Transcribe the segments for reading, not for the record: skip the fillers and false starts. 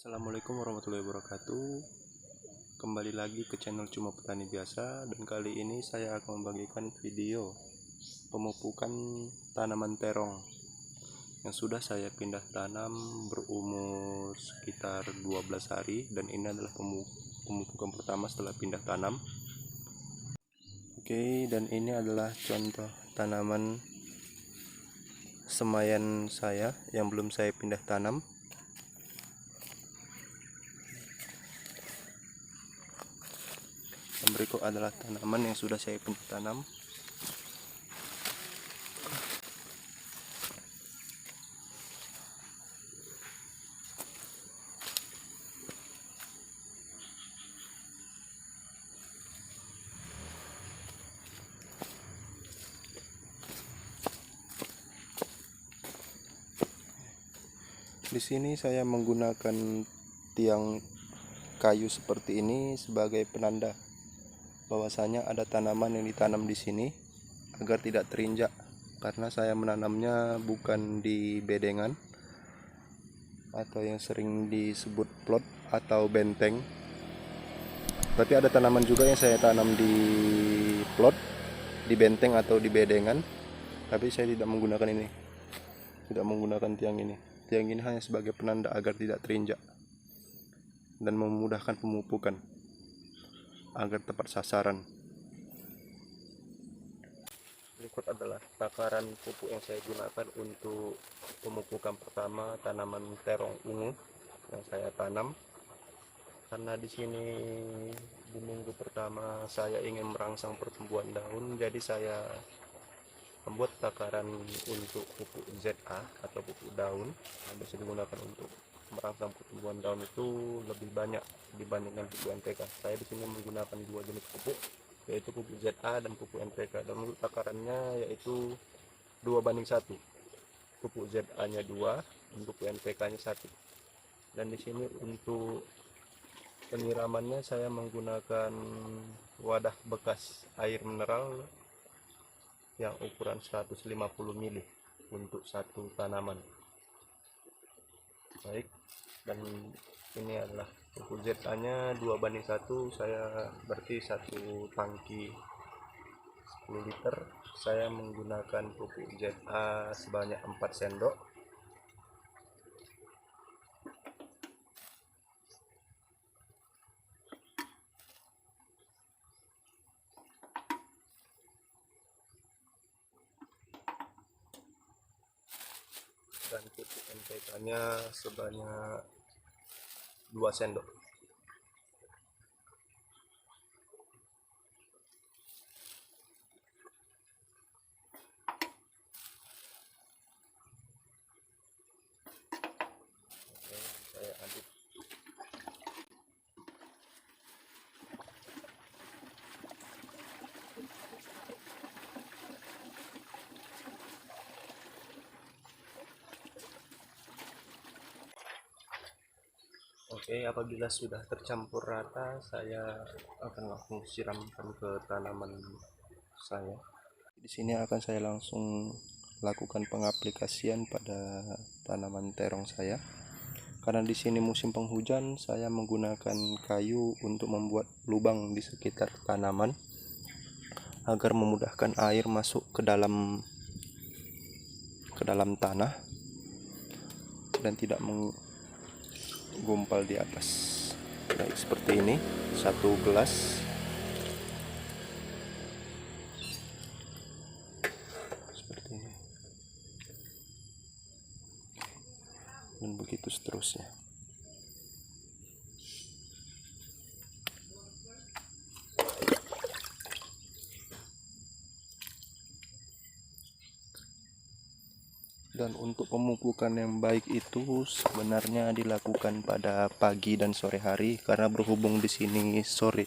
Assalamualaikum warahmatullahi wabarakatuh. Kembali lagi ke channel Cuma Petani Biasa, dan kali ini saya akan membagikan video pemupukan tanaman terong yang sudah saya pindah tanam berumur sekitar 12 hari, dan ini adalah pemupukan pertama setelah pindah tanam. Oke, dan ini adalah contoh tanaman semayan saya yang belum saya pindah tanam. Dan berikut adalah tanaman yang sudah saya pindah tanam. Di sini saya menggunakan tiang kayu seperti ini sebagai penanda bahwasanya ada tanaman yang ditanam di sini agar tidak terinjak, karena saya menanamnya bukan di bedengan atau yang sering disebut plot atau benteng, tapi ada tanaman juga yang saya tanam di plot, di benteng atau di bedengan, tapi saya tidak menggunakan ini, tidak menggunakan tiang ini. Tiang ini hanya sebagai penanda agar tidak terinjak dan memudahkan pemupukan agar tepat sasaran. Berikut adalah takaran pupuk yang saya gunakan untuk pemupukan pertama tanaman terong ungu yang saya tanam. Karena di sini di minggu pertama saya ingin merangsang pertumbuhan daun, jadi saya membuat takaran untuk pupuk ZA atau pupuk daun yang bisa digunakan untuk merangsang pertumbuhan daun itu lebih banyak dibandingkan pupuk NPK. Saya di sini menggunakan dua jenis pupuk, yaitu pupuk ZA dan pupuk NPK, dan untuk takarannya yaitu 2:1. Pupuk ZA-nya 2 dan pupuk NPK-nya 1. Dan di sini untuk penyiramannya saya menggunakan wadah bekas air mineral yang ukuran 150 ml untuk satu tanaman. Baik, dan ini adalah pupuk ZA-nya 2:1. Saya berarti satu tangki 10 liter. Saya menggunakan pupuk ZA sebanyak 4 sendok. Dan pupuk NPK-nya sebanyak 2 sendok. Oke, saya aduk. Oke, apabila sudah tercampur rata, saya akan langsung siramkan ke tanaman saya. Di sini akan saya langsung lakukan pengaplikasian pada tanaman terong saya. Karena di sini musim penghujan, saya menggunakan kayu untuk membuat lubang di sekitar tanaman agar memudahkan air masuk ke dalam tanah dan tidak menggumpal di atas. Baik, seperti ini, satu gelas. Seperti ini. Dan begitu seterusnya. Dan untuk pemupukan yang baik itu sebenarnya dilakukan pada pagi dan sore hari, karena berhubung di sini sore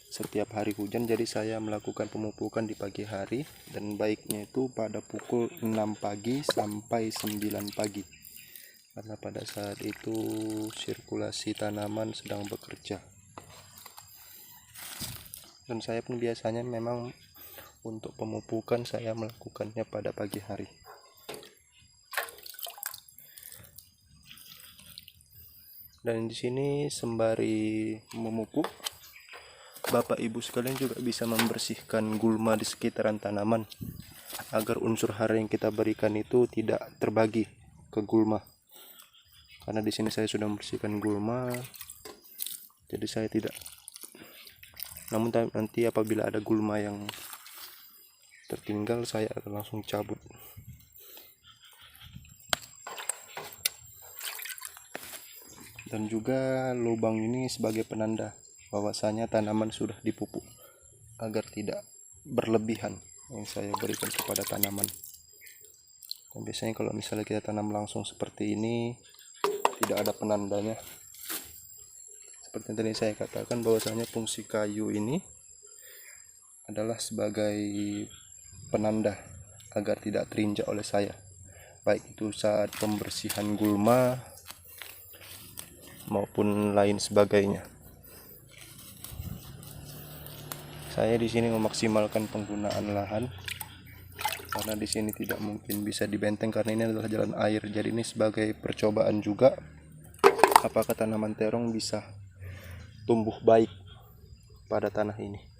setiap hari hujan, jadi saya melakukan pemupukan di pagi hari, dan baiknya itu pada pukul 6 pagi sampai 9 pagi. Karena pada saat itu sirkulasi tanaman sedang bekerja. Dan saya pun biasanya memang untuk pemupukan saya melakukannya pada pagi hari. Dan di sini sembari memupuk, Bapak Ibu sekalian juga bisa membersihkan gulma di sekitaran tanaman agar unsur hara yang kita berikan itu tidak terbagi ke gulma. Karena di sini saya sudah membersihkan gulma, jadi saya tidak. Namun nanti apabila ada gulma yang tertinggal, saya akan langsung cabut. Dan juga lubang ini sebagai penanda bahwasanya tanaman sudah dipupuk agar tidak berlebihan yang saya berikan kepada tanaman. Dan biasanya kalau misalnya kita tanam langsung seperti ini, tidak ada penandanya. Seperti yang tadi saya katakan, bahwasanya fungsi kayu ini adalah sebagai penanda agar tidak terinjak oleh saya, baik itu saat pembersihan gulma maupun lain sebagainya. Saya di sini memaksimalkan penggunaan lahan karena di sini tidak mungkin bisa dibenteng karena ini adalah jalan air. Jadi ini sebagai percobaan juga apakah tanaman terong bisa tumbuh baik pada tanah ini.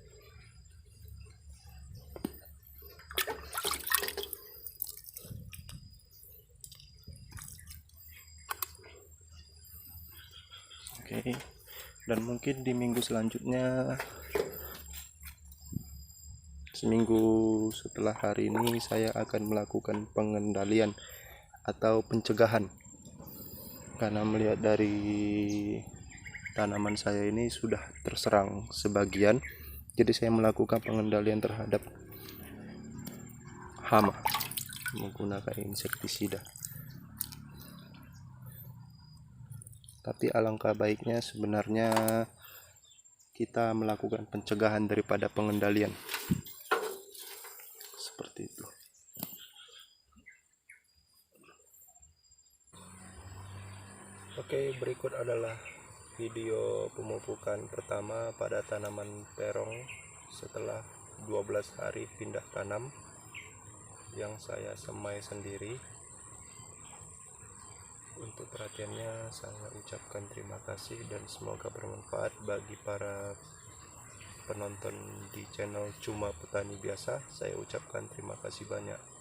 Oke. Dan mungkin di minggu selanjutnya, seminggu setelah hari ini, saya akan melakukan pengendalian atau pencegahan. Karena melihat dari tanaman saya ini sudah terserang sebagian, jadi saya melakukan pengendalian terhadap hama menggunakan insektisida. Tapi alangkah baiknya sebenarnya kita melakukan pencegahan daripada pengendalian. Seperti itu. Oke, berikut adalah video pemupukan pertama pada tanaman terong setelah 12 hari pindah tanam yang saya semai sendiri. Untuk perhatiannya saya ucapkan terima kasih dan semoga bermanfaat bagi para penonton di channel Cuma Petani Biasa. Saya ucapkan terima kasih banyak.